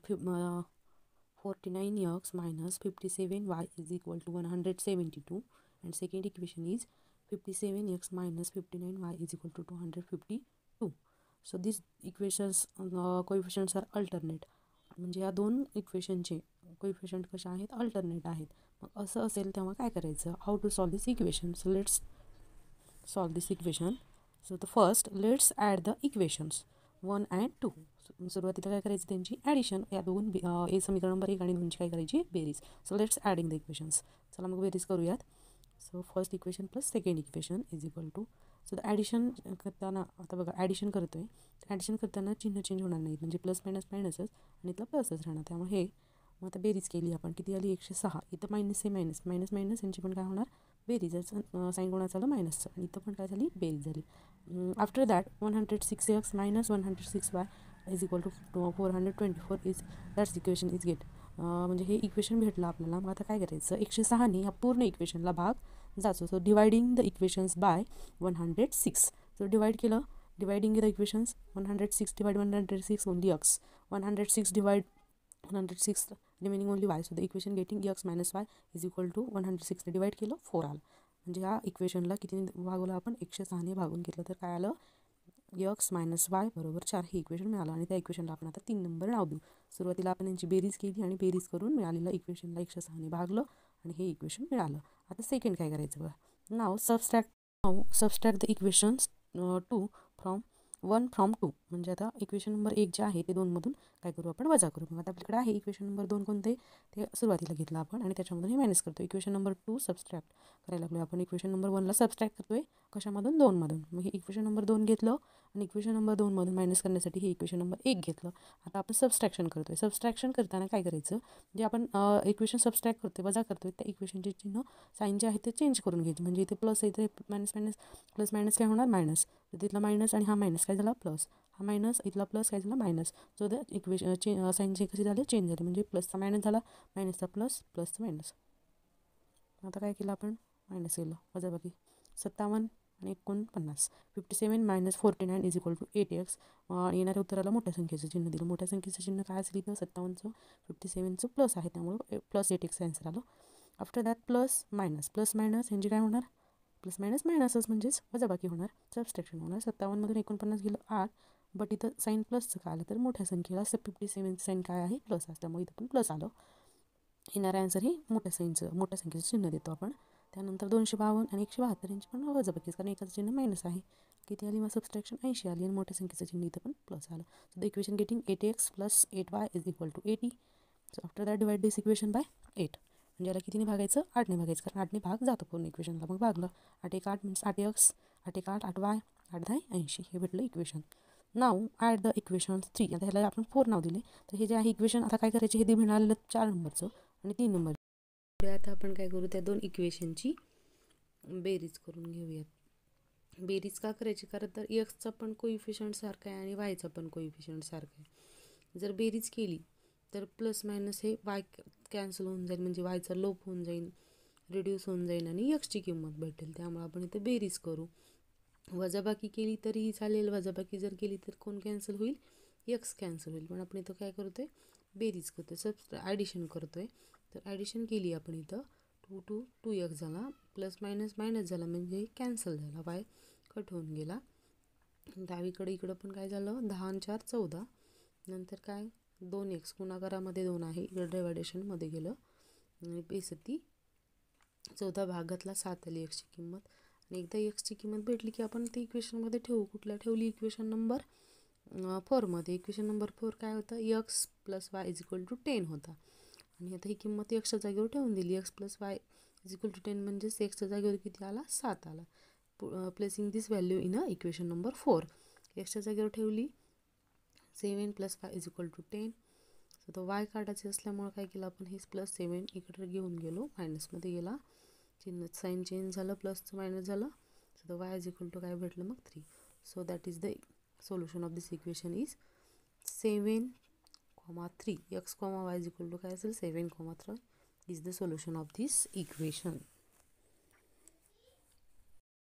49x minus 57y is equal to 172, and second equation is 57x minus 59y is equal to 252. So these equations coefficients are alternate. म्हणजे या दोन इक्वेशनचे coefficient कशा आहेत, alternate आहेत. मग असं असेल तेव्हा काय करायचं, how to solve this equation. So let's solve this equation. So the first let's add the equations 1 and 2. सुरुवातीला काय करायचं, त्यांची ॲडिशन. या दोन समीकरण नंबर 1 आणि 2ची काय करायची, बेरीज. So let's adding the equations. चला मग बेरीज करूयात. So first equation plus second equation is equal to. So the addition करताना आता बघा ॲडिशन करतो आहे, ॲडिशन करताना चिन्ह चेंज होणार नाहीत, म्हणजे प्लस मायनस मायनसच आणि इथलं प्लसच राहणार. त्यामुळे हे मग आता बेरीज केली आपण, किती आली 106. इथं मायनस आहे, मायनस मायनस मायनस यांची पण काय होणार, बेरीजच. साईन कोणाचं आलं, मायनसचं, आणि इथं पण काय झाली, बेरीज झाली. After that 106x minus 106y is equal to 424 is that's equation is get. म्हणजे हे इक्वेशन भेटलं आपल्याला. मग आता काय करायचं, 106ने ह्या पूर्ण इक्वेशनला भाग जातो. So dividing the equations by 106. So divide केलं, dividing the equations 106 divide 106 only x, 106 divide 106 remaining only y. So the equation getting x minus y is equal to 106 divide केलं 4 आलं. म्हणजे या इक्वेशनला किती भागवलं आपण, 106ने भागून घेतलं तर काय आलं, x मायनस y बरोबर 4 हे इक्वेशन मिळालं. आणि त्या इक्वेशनला आपण आता 3 नंबर नाव देऊ. सुरुवातीला आपण यांची बेरीज केली आणि बेरीज करून मिळालेलं इक्वेशनला 106ने भागलं आणि हे इक्वेशन मिळालं. आता सेकंड काय करायचं बघा, now subtract the equations 2 from 1 from 2. म्हणजे आता इक्वेशन नंबर 1 जे आहे ते 2मधून काय करू, आपण वजा करू. मग आता आपल्याकडे आहे इक्वेशन नंबर 2 कोणते, ते सुरुवातीला घेतलं आपण आणि त्याच्यामधून हे मायनस करतो. इक्वेशन नंबर 2 सबस्ट्रॅक्ट करायला लागलो आपण. इक्वेशन नंबर 1ला सबस्ट्रॅक्ट करतोय कशामधून, 2मधून. मग हे इक्वेशन नंबर 2 घेतलं आणि इक्वेशन नंबर 2मधून मायनस करण्यासाठी हे इक्वेशन नंबर 1 घेतलं. आता आपण सबस्ट्रॅक्शन करतोय. सबस्ट्रॅक्शन करताना काय करायचं, जे आपण इक्वेशन सबस्ट्रॅक्ट करतोय, वजा करतोय, त्या इक्वेशनचे चिन्ह साईन जे आहे ते चेंज करून घ्यायचे. म्हणजे इथे प्लस आहे, इथे मायनस मायनस प्लस मायनस काय होणार, मायनस. तर तिथला मायनस आणि हा मायनस काय झाला, प्लस. हा मायनस, इथला प्लस काय झाला, मायनस. सो द इक्वेशन साईनचे कसे झाले, चेंज झाले. म्हणजे प्लसचा मायनस झाला, मायनसचा प्लस, प्लसचा मायनस. आता काय केलं आपण, मायनस केलं, वजाबाकी 57 आणि 49. 57 minus 49 is equal to 8x. येणाऱ्या उत्तराला मोठ्या संख्येचं चिन्ह दिलं. मोठ्या संख्येचं चिन्ह काय असेल, इथं 57चं 57चं प्लस आहे, त्यामुळं प्लस 8x आन्सर आलं. आफ्टर दॅट प्लस मायनस यांची काय होणार, प्लस मायनस मायनसच, म्हणजेच वजाबाकी होणार, सबस्ट्रॅक्शन होणार. 57मधून 49 गेलं 8, बट इथं साईन प्लसचं काय आलं, तर मोठ्या संख्येला 57 साईन काय आहे, प्लस आहे, त्यामुळे इथं पण प्लस आलं. येणारं आन्सर हे मोठ्या संख्येचं चिन्ह देतो आपण. त्यानंतर 252 आणि 172 यांची पण वजाबाकीच, कारण एकाचं चिन्ह मायनस आहे. किती आली मग सबस्ट्रॅक्शन, 80 आली. आणि मोठ्या संख्येचं चिन्ह इथं पण प्लस आलं. So the equation getting 8x plus 8y is equal to 80. So after that divide this equation by 8. म्हणजे याला कितीने भागायचं, 8ने भागायचं, कारण 8ने भाग जातो पूर्ण इक्वेशनला. मग भागलं 8 1 8 म्हणजे 8x, 8 1 8 8y, 8 10 80 हे भेटलं इक्वेशन. नाव ॲड द इक्वेशन 3. आता ह्याला आपण 4 नाव दिले. तर हे जे आहे इक्वेशन आता काय करायचे, हे मिळालेलं 4 नंबरचं आणि 3 नंबर. आता आपण काय करू, त्या दोन इक्वेशनची बेरीज करून घेऊयात. बेरीज का करायची, कारण तर एक्सचा पण कोइफिशियंट सारखा आहे आणि वायचा पण कोइफिशियंट सारखा आहे. जर बेरीज केली तर प्लस मायनस हे वाय कॅन्सल होऊन जाईल, म्हणजे वायचा लोप होऊन जाईल, रिड्यूस होऊन जाईल आणि एक्सची किंमत भेटेल. त्यामुळे आपण इथे बेरीज करू. वजाबाकी केली तरीही चालेल, वजाबाकी जर केली तर कोण कॅन्सल होईल, एक्स कॅन्सल होईल. पण आपण इथं काय करतोय, बेरीज करतोय, ॲडिशन करतोय. तर ॲडिशन केली आपण इथं 2x झाला, प्लस मायनस मायनस झाला, म्हणजे कॅन्सल झाला, वाय कट होऊन गेला. डावीकडे इकडं पण काय झालं, 10 आणि 4 14. नंतर काय 2x गुणाकारामध्ये 2 आहे, इकडं डिवायडेशनमध्ये गेलं आणि बेसती 14 भागातला 7 आली एक्सची किंमत. आणि एकदा एक्सची किंमत भेटली की आपण ती इक्वेशनमध्ये ठेवू. कुठल्या ठेवली, इक्वेशन नंबर 4मध्ये. इक्वेशन नंबर 4 काय होतं, x plus y is equal to 10 होता. आणि आता ही किंमत एक्सच्या जागेवर ठेवून दिली, x plus y is equal to 10, म्हणजेच एक्सच्या जागेवर किती आला, 7 आला. Placing this value in equation number 4. एक्सच्या जागेवर ठेवली 7 plus y is equal to 10. So तो वाय काढायचे असल्यामुळे काय केलं आपण, हे प्लस 7 इकडे घेऊन गेलो, मायनसमध्ये गेला, चिन्ह साईन चेंज झालं, प्लसचं मायनस झालं. So the y is equal to काय भेटलं मग 3. So that is the solution of this equation is 7,3. x, y is equal to काय असेल, 7,3 is the solution of this equation.